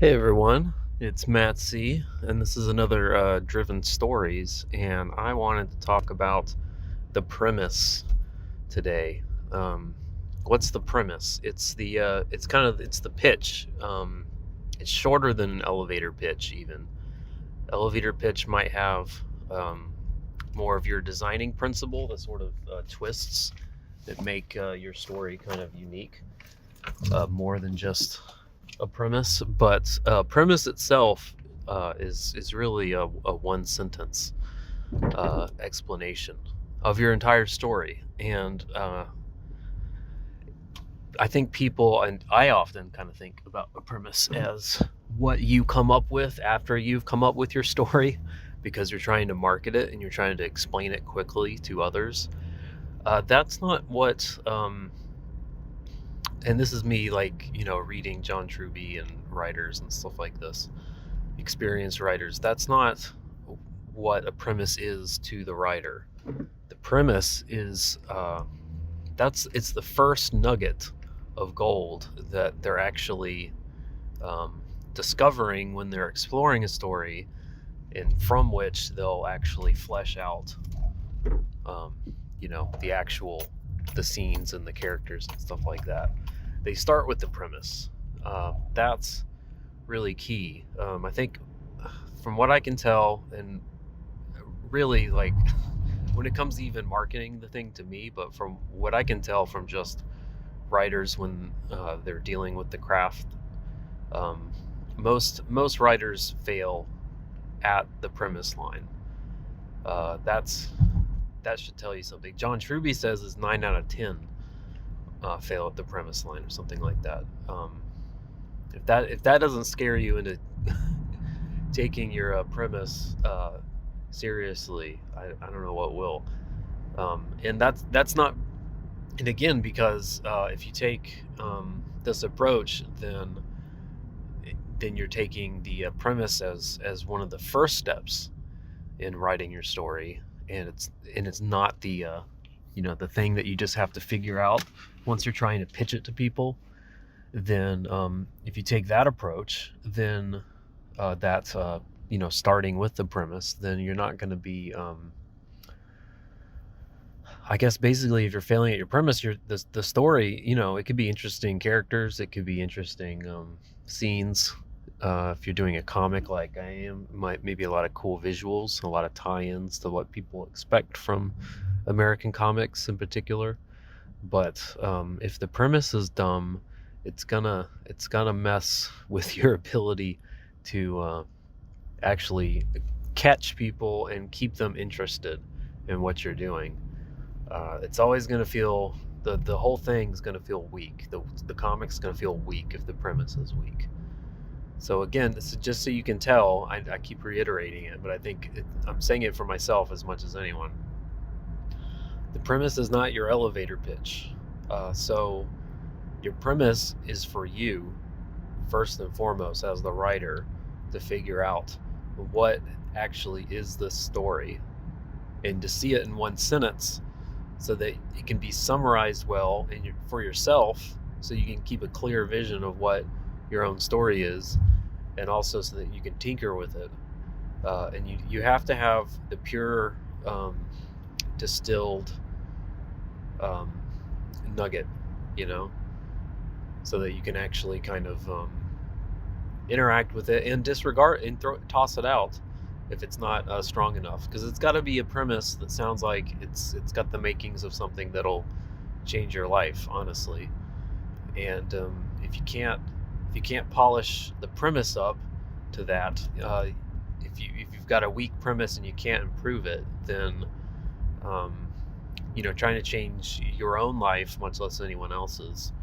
Hey everyone, it's Matt C, and this is another Driven Stories, and I wanted to talk about the premise today. Um, what's the premise? It's the pitch. It's shorter than an elevator pitch. Even elevator pitch might have um, more of your designing principle, the sort of twists that make your story kind of unique, more than just a premise, but premise itself is really a one sentence explanation of your entire story. And I think people, and I often kind of think about a premise as what you come up with after you've come up with your story, because you're trying to market it and you're trying to explain it quickly to others. That's not what and this is me, like, reading John Truby and writers and stuff like this, experienced writers. That's not what a premise is to the writer. The premise is it's the first nugget of gold that they're actually discovering when they're exploring a story, and from which they'll actually flesh out, um, the scenes and the characters and stuff like that. They start with the premise. That's really key. I think, from what I can tell, and really, like, when it comes to even marketing the thing to me, but from what I can tell from just writers when they're dealing with the craft, um, most writers fail at the premise line. That should tell you something. John Truby says is 9 out of 10 fail at the premise line or something like that. If that doesn't scare you into taking your premise seriously, I don't know what will. And that's not. And again, because if you take this approach, then you're taking the premise as one of the first steps in writing your story, and it's not the thing that you just have to figure out once you're trying to pitch it to people. Then if you take that approach, then that's starting with the premise, then you're not going to be I guess basically, if you're failing at your premise, the story. It could be interesting characters, it could be interesting scenes. If you're doing a comic like I am, might maybe a lot of cool visuals, a lot of tie-ins to what people expect from American comics in particular. But if the premise is dumb, it's gonna mess with your ability to actually catch people and keep them interested in what you're doing. It's always going to feel the whole thing's going to feel weak. The comic's going to feel weak if the premise is weak. So again, this is just so you can tell. I keep reiterating it, but I think I'm saying it for myself as much as anyone. The premise is not your elevator pitch. So your premise is for you, first and foremost, as the writer, to figure out what actually is this story, and to see it in one sentence so that it can be summarized well for yourself, so you can keep a clear vision of what your own story is, and also so that you can tinker with it. And you have to have the pure distilled um, nugget, you know, so that you can actually kind of interact with it and disregard and toss it out if it's not strong enough, because it's got to be a premise that sounds like it's got the makings of something that'll change your life, honestly. And if you can't polish the premise up to that, if you've got a weak premise and you can't improve it, then um, trying to change your own life, much less anyone else's,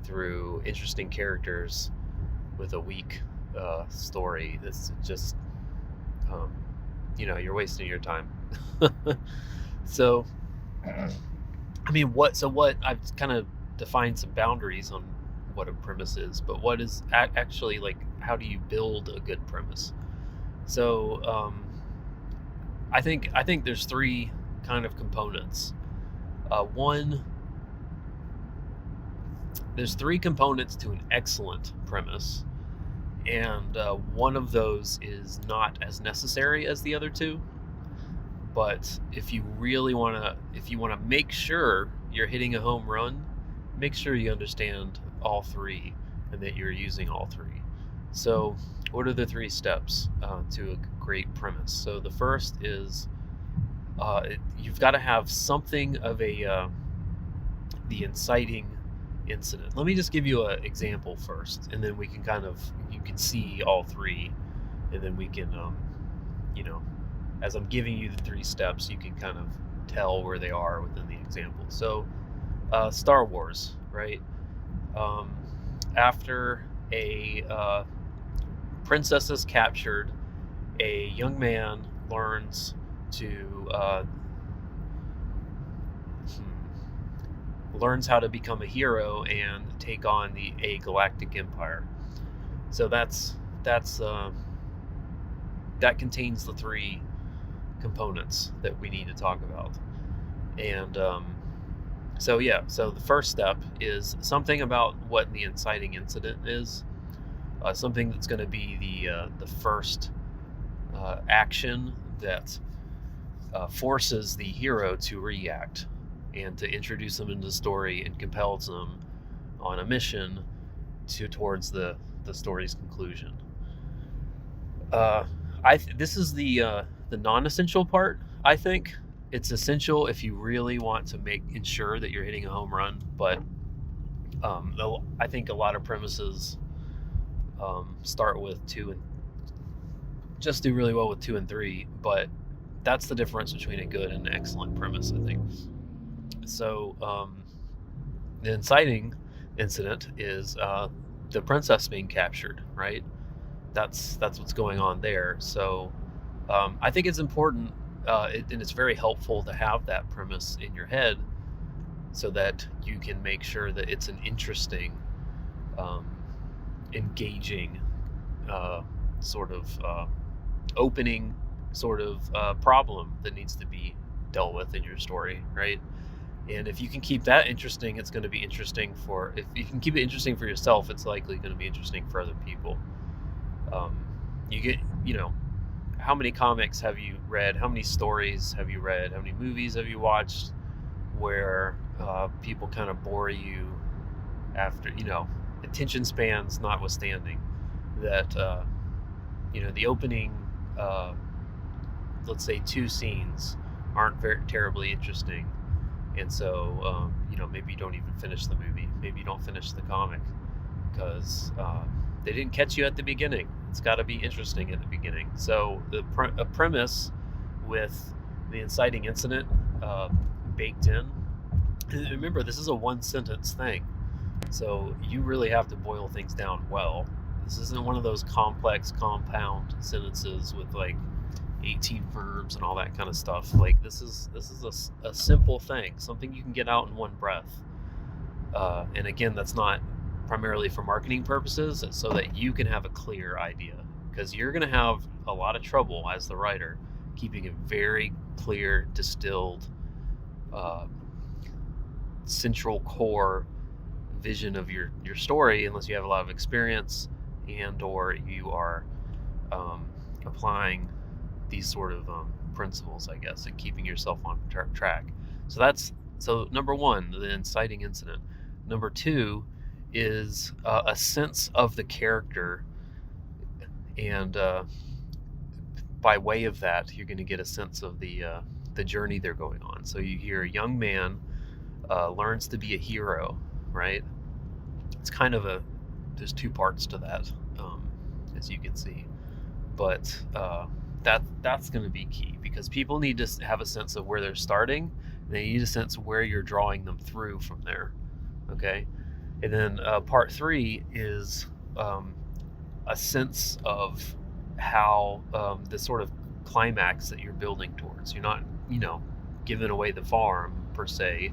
through interesting characters with a weak story, it's just um, you're wasting your time. So, I mean, what I've kind of defined some boundaries on what a premise is, but what is actually, like, how do you build a good premise? So, I think there's three kind of components. One, there's three components to an excellent premise, and one of those is not as necessary as the other two. But if you really want to, if you want to make sure you're hitting a home run, make sure you understand all three and that you're using all three. So, what are the three steps to a great premise? So, the first is you've got to have something of the inciting incident. Let me just give you an example first, and then we can you can see all three, and then we can, you know, as I'm giving you the three steps, you can kind of tell where they are within the example. So, Star Wars, right? Um, After a princess is captured, a young man learns to learns how to become a hero and take on a galactic empire. So that contains the three components that we need to talk about. And so the first step is something about what the inciting incident is, something that's going to be the first action that forces the hero to react and to introduce them into the story and compels them on a mission towards the story's conclusion. This is the non-essential part. I think it's essential if you really want to ensure that you're hitting a home run, but I think a lot of premises start with two and just do really well with 2 and 3, but that's the difference between a good and an excellent premise, I think. So the inciting incident is the princess being captured, right? That's what's going on there. So I think it's important, and it's very helpful to have that premise in your head so that you can make sure that it's an interesting, engaging sort of opening sort of problem that needs to be dealt with in your story, right? And if you can keep that interesting, it's going to be interesting if you can keep it interesting for yourself, it's likely going to be interesting for other people. How many comics have you read? How many stories have you read? How many movies have you watched where people kind of bore you after, attention spans notwithstanding, that, the opening, let's say 2 scenes aren't very terribly interesting. And so, maybe you don't even finish the movie. Maybe you don't finish the comic because they didn't catch you at the beginning. It's got to be interesting at the beginning. So a premise with the inciting incident baked in. And remember, this is a 1-sentence thing. So you really have to boil things down well. This isn't one of those complex, compound sentences with like 18 verbs and all that kind of stuff. Like this is a simple thing, something you can get out in one breath. And again, that's not primarily for marketing purposes, it's so that you can have a clear idea, because you're going to have a lot of trouble as the writer keeping a very clear, distilled, central core vision of your story unless you have a lot of experience and or you are applying these sort of principles, I guess, and keeping yourself on track. So number 1, the inciting incident. Number 2 is a sense of the character, and by way of that, you're going to get a sense of the journey they're going on. So you hear a young man learns to be a hero, right? It's kind of there's 2 parts to that, as you can see, but that's going to be key, because people need to have a sense of where they're starting. They need a sense of where you're drawing them through from there. Okay. And then part 3 is a sense of how the sort of climax that you're building towards. You're not, giving away the farm per se,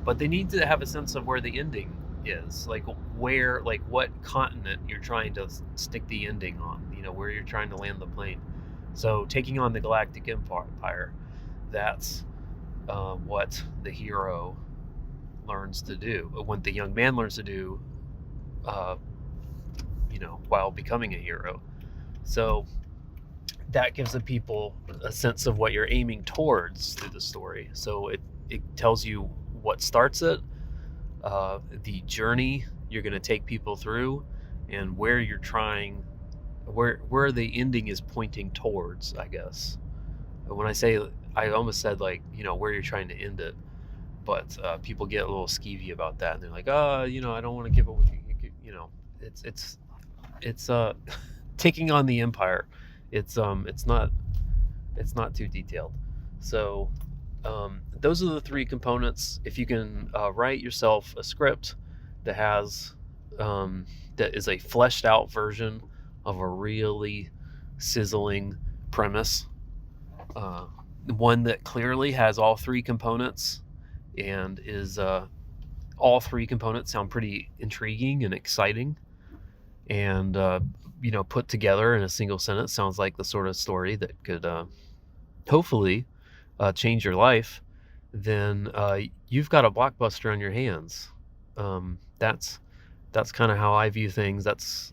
but they need to have a sense of where the ending is, like what continent you're trying to stick the ending on, where you're trying to land the plane. So taking on the Galactic Empire, that's what the hero learns to do, what the young man learns to do while becoming a hero. So that gives the people a sense of what you're aiming towards through the story. So it tells you what starts it, the journey you're going to take people through, and where you're trying, where the ending is pointing towards, I guess. When I say, I almost said like, where you're trying to end it, but people get a little skeevy about that, and they're like, I don't want to give away, it's taking on the empire. It's not too detailed. So those are the three components. If you can write yourself a script that has that is a fleshed out version of a really sizzling premise, one that clearly has all three components and is all three components sound pretty intriguing and exciting, and put together in a single sentence sounds like the sort of story that could hopefully change your life, then you've got a blockbuster on your hands. That's kind of how I view things. That's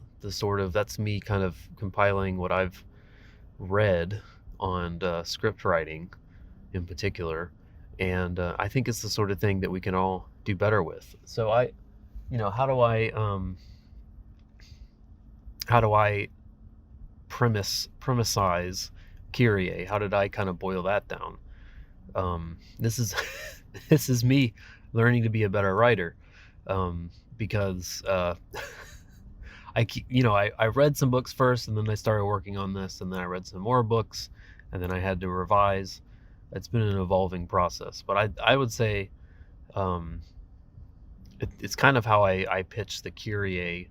me kind of compiling what I've read on script writing in particular, and I think it's the sort of thing that we can all do better with. So how do I premisize Kyrie? How did I kind of boil that down? This is this is me learning to be a better writer, because I read some books first, and then I started working on this, and then I read some more books, and then I had to revise. It's been an evolving process, but I would say it's kind of how I pitched the Kyrie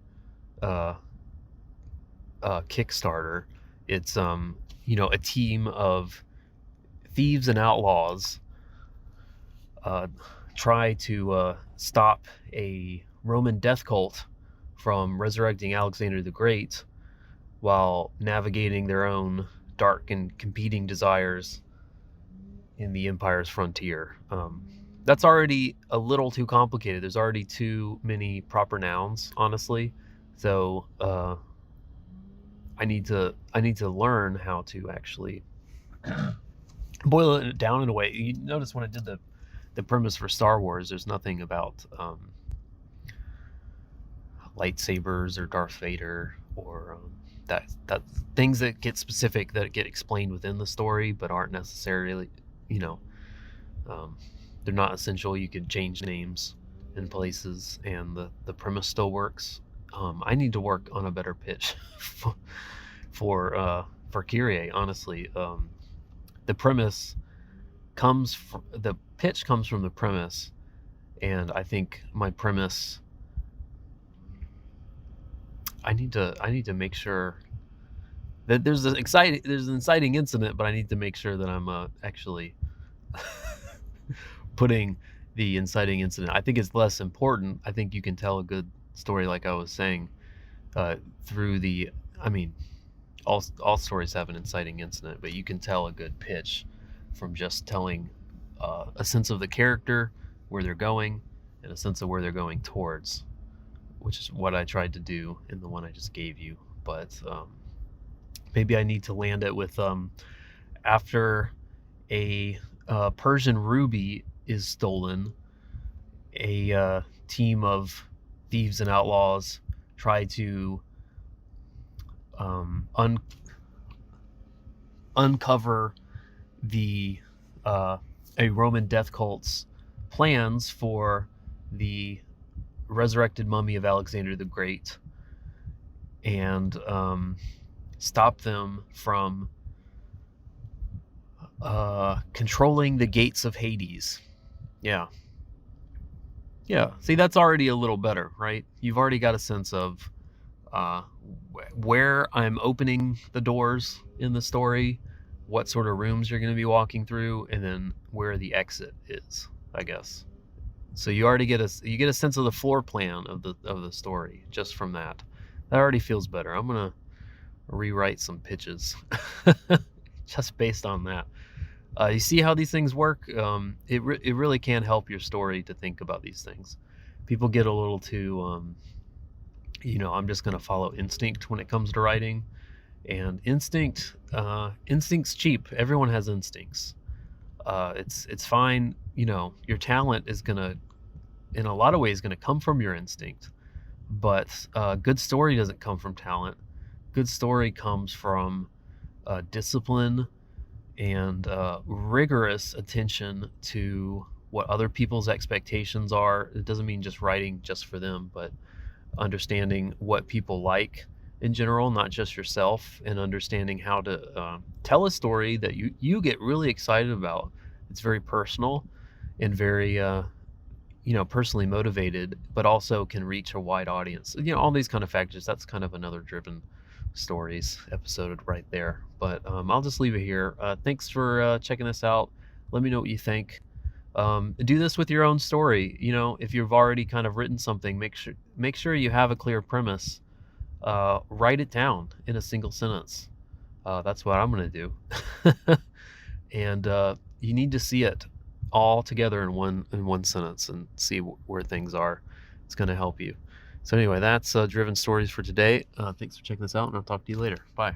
Kickstarter. It's a team of thieves and outlaws try to stop a Roman death cult from resurrecting Alexander the Great while navigating their own dark and competing desires in the Empire's frontier. That's already a little too complicated. There's already too many proper nouns, honestly. So I need to learn how to actually boil it down in a way. You notice when I did the premise for Star Wars, there's nothing about lightsabers or Darth Vader or that things that get specific, that get explained within the story but aren't necessarily, they're not essential. You could change names in places and the premise still works. I need to work on a better pitch for Kyrie, honestly. The pitch comes from the premise, and I think my premise, I need to make sure that there's an inciting incident, but I need to make sure that I'm actually putting the inciting incident. I think it's less important. I think you can tell a good story, like I was saying, through the, all stories have an inciting incident, but you can tell a good pitch from just telling a sense of the character, where they're going, and a sense of where they're going towards, which is what I tried to do in the one I just gave you. But maybe I need to land it with after a Persian ruby is stolen, a team of thieves and outlaws try to uncover the a Roman death cult's plans for the resurrected mummy of Alexander the Great, and stop them from controlling the gates of Hades. Yeah. See, that's already a little better, right? You've already got a sense of where I'm opening the doors in the story, what sort of rooms you're going to be walking through, and then where the exit is, I guess. So you already get a sense of the floor plan of the story just from that. That already feels better. I'm gonna rewrite some pitches just based on that. You see how these things work? It really can help your story to think about these things. People get a little too I'm just going to follow instinct when it comes to writing. And instinct's cheap. Everyone has instincts. It's fine. Your talent is gonna, in a lot of ways, gonna come from your instinct. But good story doesn't come from talent. Good story comes from discipline and rigorous attention to what other people's expectations are. It doesn't mean just writing just for them, but understanding what people like in general, not just yourself, and understanding how to tell a story that you get really excited about. It's very personal and very personally motivated, but also can reach a wide audience. All these kind of factors. That's kind of another Driven Stories episode right there. But I'll just leave it here. Thanks for checking this out. Let me know what you think. Do this with your own story. If you've already kind of written something, make sure you have a clear premise. Write it down in a single sentence. That's what I'm going to do. And you need to see it all together in one sentence and see where things are. It's going to help you. So anyway, that's Driven Stories for today. Thanks for checking this out, and I'll talk to you later. Bye.